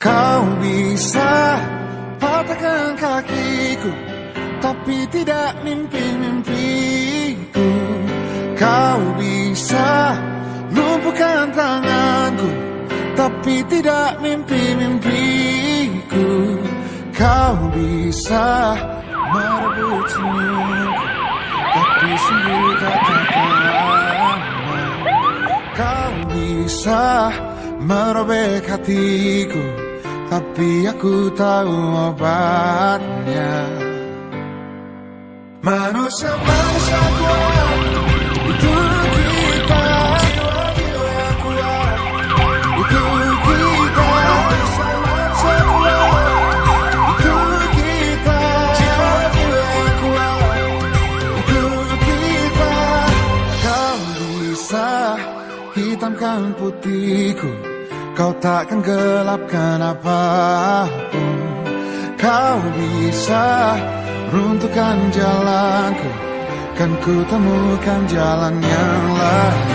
Kau bisa patahkan kakiku, tapi tidak mimpi-mimpiku. Kau bisa lumpuhkan tanganku, tapi tidak mimpi-mimpiku. Kau bisa merebut senyumku, tapi sungguh tak akan lama. Kau bisa merobek hatiku, tapi aku tahu obatnya. Manusia kuat, itu kita. Jiwa-jiwa kuat, itu kita. Manusia kuat, itu kita. Jiwa-jiwa kuat, itu kita. Kau bisa hitamkan putihku, kau takkan gelapkan apapun. Kau bisa runtuhkan jalanku, kan ku temukan jalan yang lain.